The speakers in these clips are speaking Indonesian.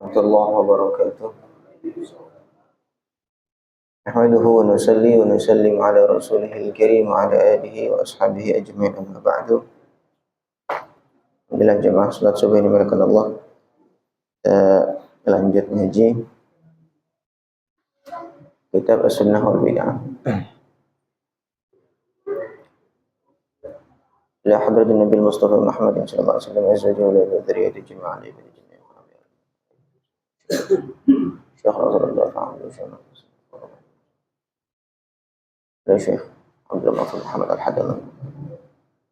Warahmatullahi wabarakatuh. Nahmaduhu wa nusalli wa nusallim ala rasulihil karim wa ala alihi wa ashabihi ajma'in, amma ba'du. Alhamdulillah jemaah salat subuh ini dimuliakan Allah. Kita lanjut ngaji kitab As-Sunnah wal Bid'ah. Ila hadratin Nabi Mustafa Muhammad sallallahu alaihi wasallam azwajihi wa dzurriyyatihi jami'an li jami'in. Syekh Rasulullah sallallahu يا شيخ عبد الله محمد الحدث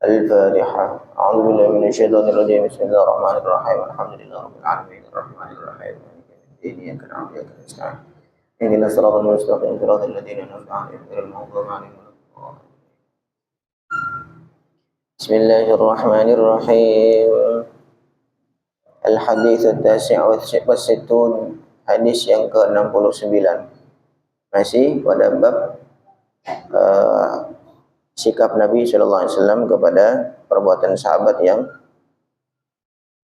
الفاتحة. أعوذ بالله من الشيطان الرجيم. بسم الله الرحمن الرحيم. الحمد لله رب العالمين الرحمن الرحيم مالك يوم الدين إياك نعبد وإياك نستعين اهدنا الصراط المستقيم صراط الذين أنعمت عليهم غير المغضوب عليهم ولا الضالين. بسم الله الرحمن الرحيم. الحديث التاسع والستون. Hadis yang ke-69. Masih pada bab sikap Nabi Shallallahu Alaihi Wasallam kepada perbuatan sahabat yang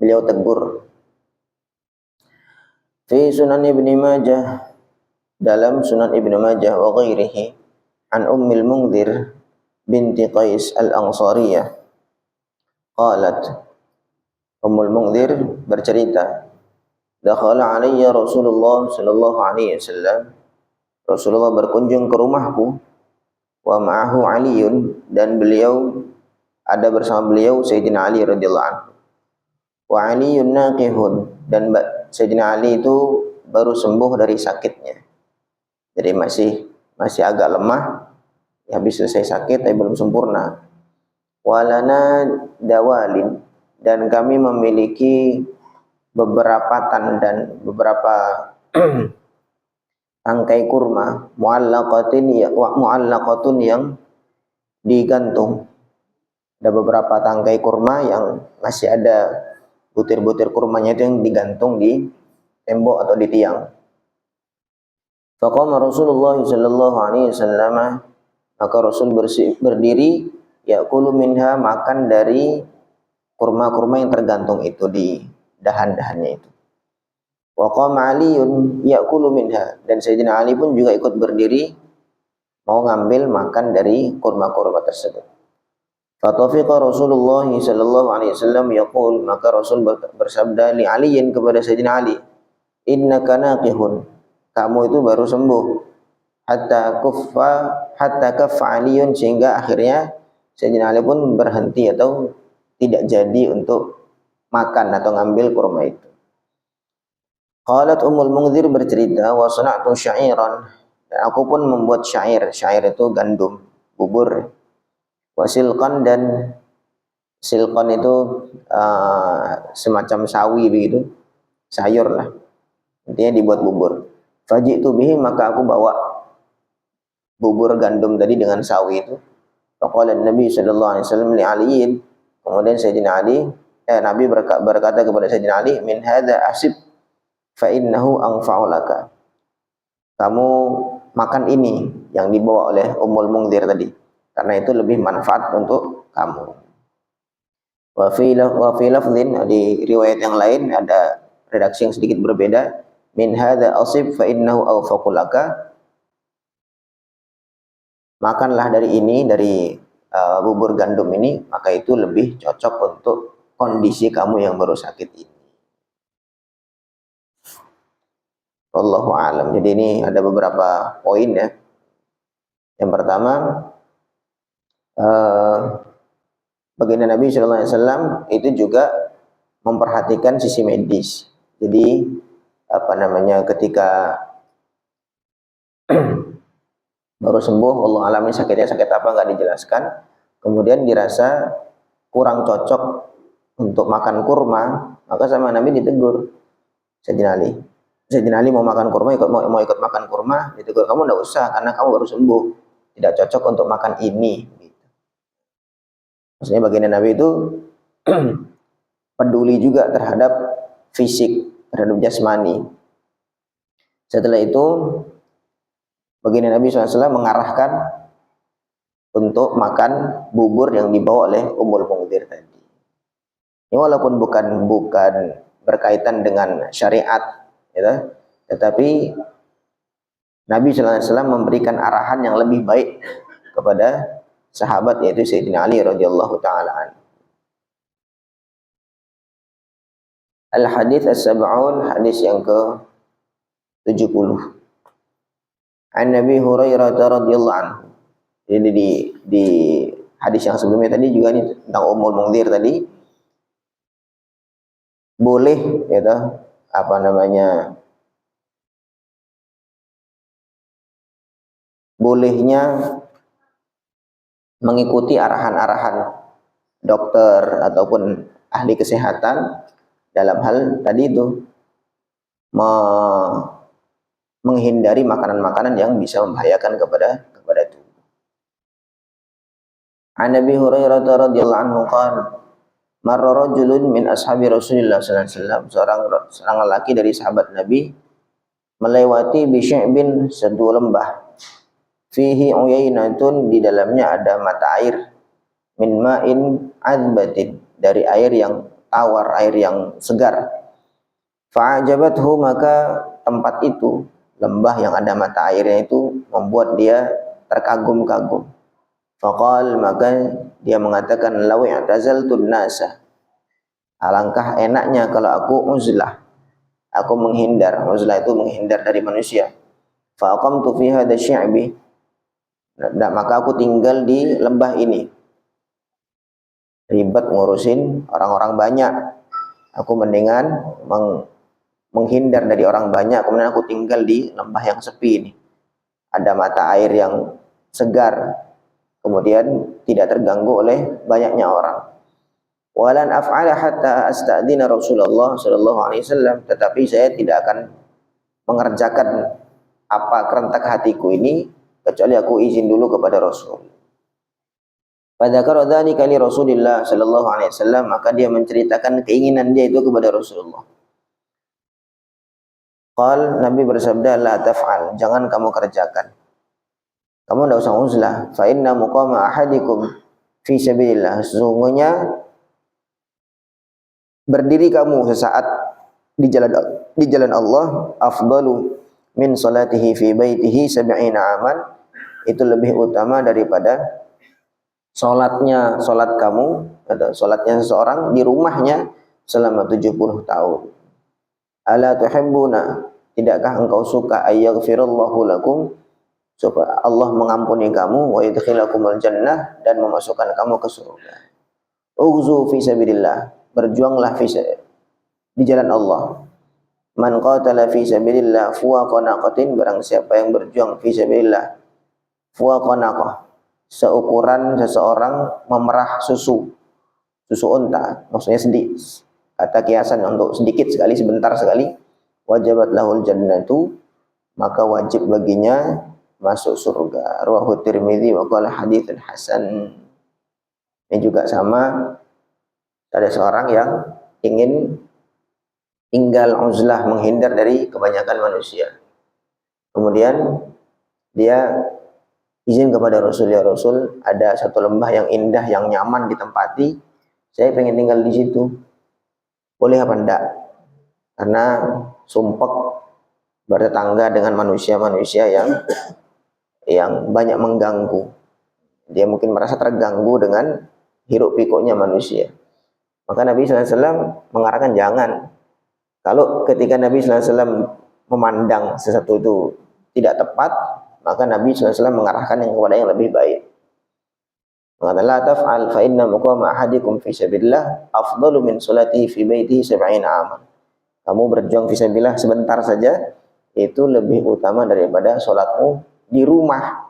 beliau tegur. Fi Sunan Ibnu Majah, dalam Sunan Ibnu Majah wa ghairihi, an Ummil Mungdzir binti Qais al-Ansariyah qalat, Ummul Mungdzir bercerita, dakhala alayya Rasulullah sallallahu alaihi wasallam, Rasulullah berkunjung ke rumahku, wa ma'ahu Aliun, dan beliau ada bersama beliau Sayyidina Ali radhiyallahu anhu. Wa Aliun naqihun, dan Sayyidina Ali itu baru sembuh dari sakitnya. Jadi masih agak lemah, habis selesai sakit tapi belum sempurna. Walana dawalin, dan kami memiliki beberapa tandan, beberapa tangkai kurma, mu'allaqatun yang digantung. Ada beberapa tangkai kurma yang masih ada butir-butir kurmanya itu yang digantung di tembok atau di tiang. Faqama Rasulullah sallallahu alaihi wasallam, maka Rasul berdiri, yaqulu minha, makan dari kurma-kurma yang tergantung itu di dahan-dahannya itu. Wa qama Aliun ya'kulu minha, dan Sayyidina Ali pun juga ikut berdiri mau ngambil makan dari kurma-kurma tersebut. Fatafiqa Rasulullah sallallahu alaihi wasallam yaqul, maka Rasul bersabda li Aliin, kepada Sayyidina Ali, innaka naqihun, kamu itu baru sembuh. Hatta kaffa Aliun, sehingga akhirnya Sayyidina Ali pun berhenti atau tidak jadi untuk makan atau ngambil kurma itu. Qalat Ummul Mungdzir bercerita, wa sana'tu sya'iran, dan aku pun membuat syair. Syair itu gandum, bubur. Wa silqan, dan silqan itu semacam sawi begitu, sayur lah. Intinya dibuat bubur. Faji'tu bihi, maka aku bawa bubur gandum tadi dengan sawi itu. Faqala Nabi sallallahu alaihi wasallam li Aliin, kemudian Sayyidina Ali, Nabi berkata kepada Sayyidina Ali, min hadza asib fa innahu anfa'u laka, kamu makan ini yang dibawa oleh Ummul Mungdzir tadi, karena itu lebih manfaat untuk kamu. Wa fi lafdhin, di riwayat yang lain ada redaksi yang sedikit berbeda, min hadza asib fa innahu awfaqu laka, makanlah dari ini, dari bubur gandum ini, maka itu lebih cocok untuk kondisi kamu yang baru sakit ini. Wallahu a'lam. Jadi ini ada beberapa poin ya. Yang pertama, baginda Nabi Sallallahu Alaihi Wasallam itu juga memperhatikan sisi medis. Jadi ketika baru sembuh, Allah alami sakitnya sakit apa nggak dijelaskan. Kemudian dirasa kurang cocok untuk makan kurma, maka sama Nabi ditegur Sayyidina Ali. Sayyidina Ali mau makan kurma, mau ikut makan kurma, ditegur, kamu enggak usah karena kamu baru sembuh, tidak cocok untuk makan ini. Maksudnya baginda Nabi itu peduli juga terhadap fisik, terhadap jasmani. Setelah itu baginda Nabi SAW mengarahkan untuk makan bubur yang dibawa oleh Ummul Mungdzir tadi. Ini walaupun bukan berkaitan dengan syariat, ya. Tetapi Nabi sallallahu alaihi wasallam memberikan arahan yang lebih baik kepada sahabat, yaitu Sayyidina Ali radhiyallahu taala anhu. Al-hadits as-sab'un, hadis yang ke-70. An Nabi Hurairah radhiyallahu anhu. Jadi di hadis yang sebelumnya tadi juga nih tentang Ummul Mundhir tadi, boleh ya apa namanya, bolehnya mengikuti arahan-arahan dokter ataupun ahli kesehatan dalam hal tadi itu menghindari makanan-makanan yang bisa membahayakan kepada tubuh. An Nabi Hurairah radhiyallahu anhu qala marra rajulun min ashabi Rasulillah sallallahu alaihi wasallam, seorang lelaki dari sahabat Nabi melewati bi sya'bin, satu lembah, fihi uyainatun, di dalamnya ada mata air, min ma'in azbatin, dari air yang tawar, air yang segar. Fa'ajabathu, maka tempat itu, lembah yang ada mata airnya itu membuat dia terkagum-kagum. Faqal, maka dia mengatakan, law i'tazaltun nasa, alangkah enaknya kalau aku uzlah, aku menghindar. Uzlah itu menghindar dari manusia. Fa aqamtu fi hadha syi'bi, maka aku tinggal di lembah ini. Ribet ngurusin orang-orang banyak, aku mendingan menghindar dari orang banyak, kemudian aku tinggal di lembah yang sepi ini. Ada mata air yang segar, kemudian tidak terganggu oleh banyaknya orang. Walan af'ala hatta asta'dina Rasulullah sallallahu alaihi wasallam, tetapi saya tidak akan mengerjakan apa kerentak hatiku ini kecuali aku izin dulu kepada Rasul. Pada dzalika li Rasulillah sallallahu alaihi wasallam, maka dia menceritakan keinginan dia itu kepada Rasulullah. Qal, Nabi bersabda, la taf'al, jangan kamu kerjakan. Kamu tidak usah uzlah. Fa inna muqama ahadikum fi sabilillah, sesungguhnya berdiri kamu sesaat di jalan Allah, afdalu min salatihi fi baitihi 70 aman, itu lebih utama daripada salatnya seseorang di rumahnya selama 70 tahun. Ala tuhibbuna, tidakkah engkau suka ayyaghfirallahu lakum, supaya Allah mengampuni kamu, wa yadkhilakumul jannah, dan memasukkan kamu ke surga. Ughzu fi sabilillah, berjuanglah di jalan Allah. Man qatala fi sabilillah fuwaqa naqatin, barang siapa yang berjuang fi sabilillah fuwaqa naqah, seukuran seseorang memerah susu unta, maksudnya sedikit, kata kiasan untuk sedikit sekali, sebentar sekali, wajabat lahul jannatu, maka wajib baginya masuk surga. Rawahu Tirmidzi wa qala haditsun hasan. Ini juga sama, ada seorang yang ingin tinggal uzlah, menghindar dari kebanyakan manusia. Kemudian dia izin kepada Rasul, ya Rasul, ada satu lembah yang indah, yang nyaman ditempati, saya pengen tinggal di situ, boleh apa enggak? Karena sumpek bertetangga dengan manusia-manusia yang banyak mengganggu. Dia mungkin merasa terganggu dengan hiruk pikuknya manusia. Maka Nabi SAW mengarahkan jangan. Kalau ketika Nabi SAW memandang sesuatu itu tidak tepat, maka Nabi SAW mengarahkan yang kepada yang lebih baik. Maka la taf'al fa inna muqama ahadikum fi sabilillah afdalu min salatihi fi baitihi 70 aman. Kamu berjuang fi sabilillah sebentar saja, itu lebih utama daripada salatmu di rumah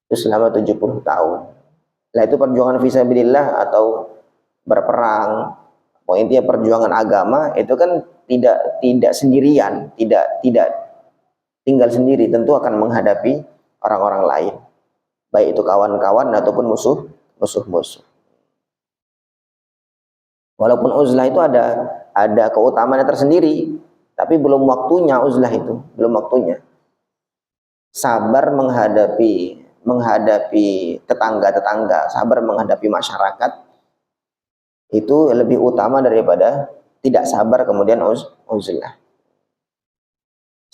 itu selama 70 tahun. Nah, itu perjuangan fisabilillah atau berperang, intinya perjuangan agama, itu kan tidak sendirian, tidak tinggal sendiri, tentu akan menghadapi orang-orang lain, baik itu kawan-kawan ataupun musuh-musuh. Walaupun uzlah itu ada keutamaannya tersendiri, tapi belum waktunya uzlah itu, belum waktunya. Sabar menghadapi tetangga-tetangga, sabar menghadapi masyarakat, itu lebih utama daripada tidak sabar kemudian uzlah.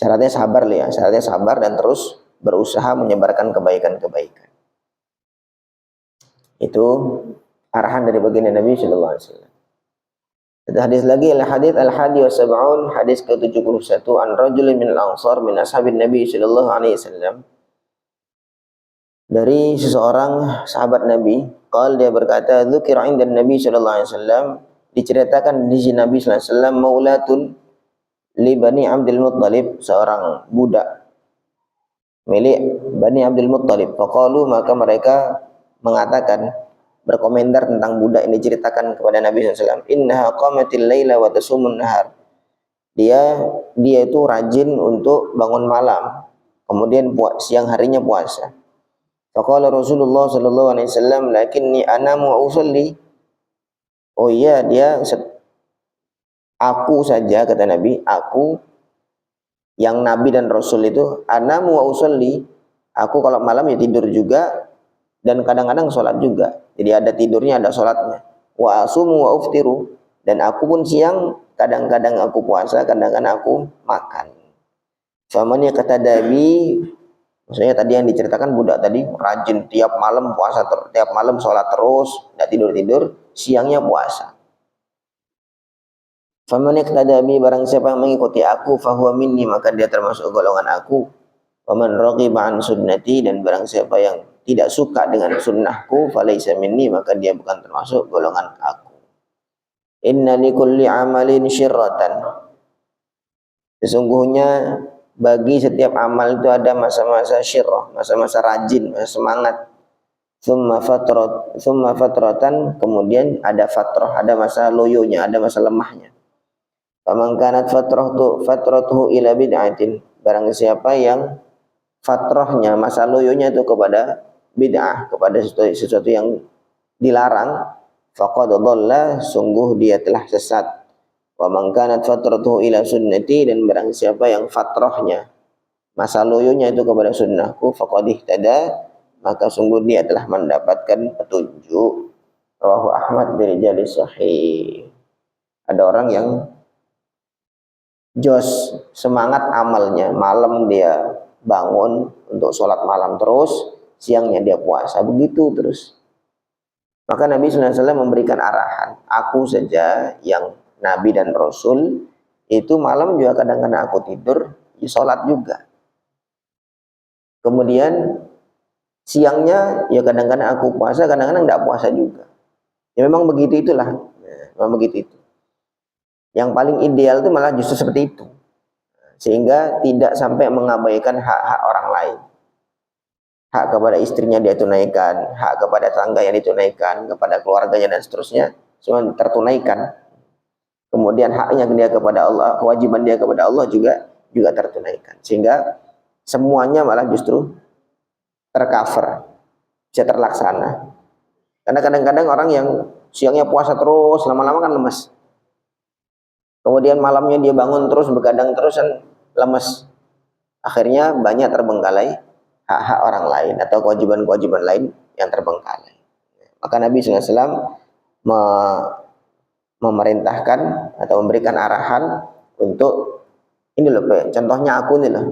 Syaratnya sabar ya, syaratnya sabar dan terus berusaha menyebarkan kebaikan-kebaikan. Itu arahan dari baginda Nabi sallallahu alaihi wasallam. Ada hadis lagi, al-hadits al-hadi wa sab'un, hadis ke-71, an rajulin min al-ansar min ashabin Nabi sallallahu alaihi wasallam. Dari seseorang sahabat Nabi, qala dia berkata, dzukira 'inda Nabi sallallahu alaihi wasallam, diceritakan di sisi Nabi sallallahu alaihi wasallam, maulatun li Bani Abdul Muttalib, seorang budak milik Bani Abdul Muttalib. Faqalu, maka mereka mengatakan, berkomentar tentang budak ini, diceritakan kepada Nabi SAW, innaha qamatil laila wa tasumun nahar. Dia itu rajin untuk bangun malam, kemudian siang harinya puasa. Faqala Rasulullah sallallahu alaihi wasallam, lakinni anamu wa usalli. Oh iya, aku saja, kata Nabi, aku yang Nabi dan Rasul itu, anamu wa usalli, aku kalau malam ya tidur juga dan kadang-kadang sholat juga. Jadi ada tidurnya, ada sholatnya. Wa asumu wa uftiru, dan aku pun siang kadang-kadang aku puasa, kadang-kadang aku makan. Faman yaqtadabi, maksudnya tadi yang diceritakan budak tadi rajin tiap malam puasa, tiap malam sholat terus, tidak tidur-tidur, siangnya puasa. Faman iqtadabi, barang siapa yang mengikuti aku, fahuwa minni, maka dia termasuk golongan aku. Waman raghiba an sunnati, dan barang siapa yang tidak suka dengan sunnahku, falaisa minni, maka dia bukan termasuk golongan aku. Inna likulli amalin syirratan, sesungguhnya bagi setiap amal itu ada masa-masa syirrah, masa-masa rajin, masa semangat. Tsumma fatratan, kemudian ada fatrah, ada masa loyonya, ada masa lemahnya. Faman kanat fatratuhu ila bid'atin, barang siapa yang fatrahnya, masa loyonya itu kepada bid'ah, kepada sesuatu yang dilarang, faqad dhalla, sungguh dia telah sesat. Wa man kanat fatratuhu ila sunnati, dan barang siapa yang fatrahnya, masa loyonya itu kepada sunnahku, faqad ihtada, maka sungguh dia telah mendapatkan petunjuk. Rawahu Ahmad bi rijali sahih. Ada orang yang jos, semangat amalnya, malam dia bangun untuk sholat malam terus, siangnya dia puasa, begitu terus. Maka Nabi SAW memberikan arahan, aku saja yang Nabi dan Rasul, itu malam juga kadang-kadang aku tidur, ya sholat juga. Kemudian siangnya ya kadang-kadang aku puasa, kadang-kadang tidak puasa juga. Ya memang begitu itulah, memang begitu itu. Yang paling ideal itu malah justru seperti itu, sehingga tidak sampai mengabaikan hak-hak orang lain. Hak kepada istrinya dia tunaikan, hak kepada tangga yang ditunaikan, kepada keluarganya dan seterusnya, semua tertunaikan. Kemudian haknya dia kepada Allah, kewajiban dia kepada Allah juga tertunaikan. Sehingga semuanya malah justru tercover, bisa terlaksana. Karena kadang-kadang orang yang siangnya puasa terus, lama-lama kan lemas. Kemudian malamnya dia bangun terus, begadang terus, kan lemes. Akhirnya banyak terbengkalai hak-hak orang lain atau kewajiban-kewajiban lain yang terbengkalai. Maka Nabi SAW memerintahkan atau memberikan arahan untuk ini loh, contohnya aku nih loh.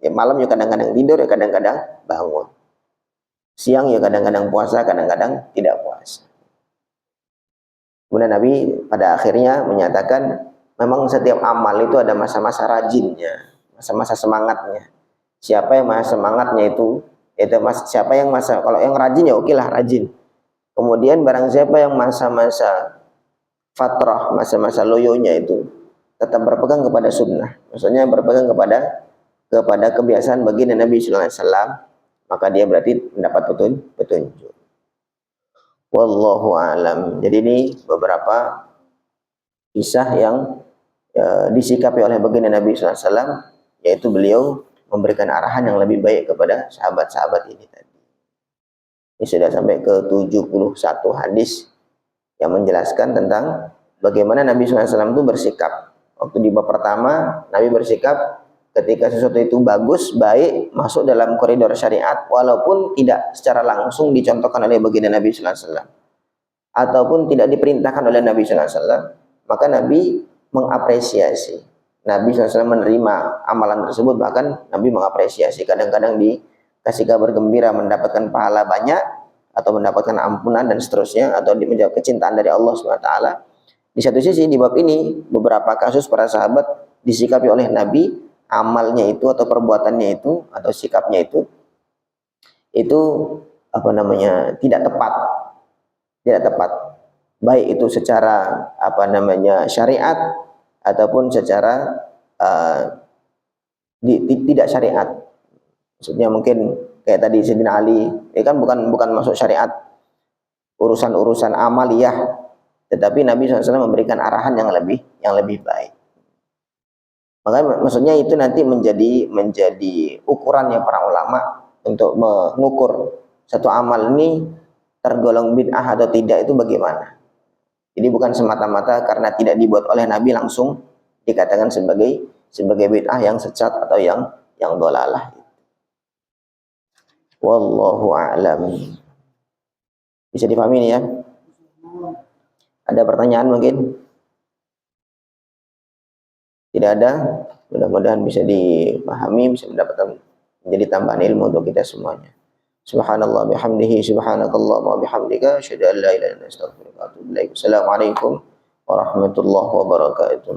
Ya, malam ya kadang-kadang tidur, ya kadang-kadang bangun. Siang ya kadang-kadang puasa, kadang-kadang tidak puasa. Kemudian Nabi pada akhirnya menyatakan, memang setiap amal itu ada masa-masa rajinnya, masa-masa semangatnya. Siapa yang masa semangatnya itu siapa yang kalau yang rajin ya oke lah rajin. Kemudian barang siapa yang masa-masa fatrah, masa-masa loyonya itu tetap berpegang kepada sunnah, maksudnya berpegang kepada kebiasaan baginda Nabi sallallahu alaihi wasallam, maka dia berarti mendapat petunjuk. Wallahu alam. Jadi ini beberapa kisah yang disikapi oleh baginda Nabi sallallahu alaihi wasallam, yaitu beliau memberikan arahan yang lebih baik kepada sahabat-sahabat ini tadi. Ini sudah sampai ke 71 hadis yang menjelaskan tentang bagaimana Nabi SAW itu bersikap. Waktu di bab pertama, Nabi bersikap ketika sesuatu itu bagus, baik, masuk dalam koridor syariat, walaupun tidak secara langsung dicontohkan oleh baginda Nabi SAW, ataupun tidak diperintahkan oleh Nabi SAW, maka Nabi mengapresiasi, Nabi SAW menerima amalan tersebut, bahkan Nabi mengapresiasi. Kadang-kadang dikasih kabar gembira mendapatkan pahala banyak atau mendapatkan ampunan dan seterusnya, atau menjawab kecintaan dari Allah SWT. Di satu sisi di bab ini beberapa kasus para sahabat disikapi oleh Nabi, amalnya itu atau perbuatannya itu atau sikapnya itu apa namanya, tidak tepat, baik itu secara apa namanya syariat ataupun secara tidak syariat. Maksudnya mungkin kayak tadi Sayyidina Ali, kan bukan masuk syariat, urusan amaliyah, tetapi Nabi SAW memberikan arahan yang lebih baik. Maka maksudnya itu nanti menjadi ukurannya para ulama untuk mengukur satu amal ini tergolong bid'ah atau tidak itu bagaimana. Jadi bukan semata-mata karena tidak dibuat oleh Nabi langsung dikatakan sebagai bid'ah yang sesat atau yang dhalalah. Wallahu a'lam. Bisa dipahami ini ya? Ada pertanyaan mungkin? Tidak ada? Mudah-mudahan bisa dipahami, bisa mendapatkan menjadi tambahan ilmu untuk kita semuanya. Subhanallah bihamdihi, subhanakallahumma bihamdika, asyhadu an la ilaha illa anta, astaghfiruka wa atubu ilaik. Assalamualaikum warahmatullahi wabarakatuh.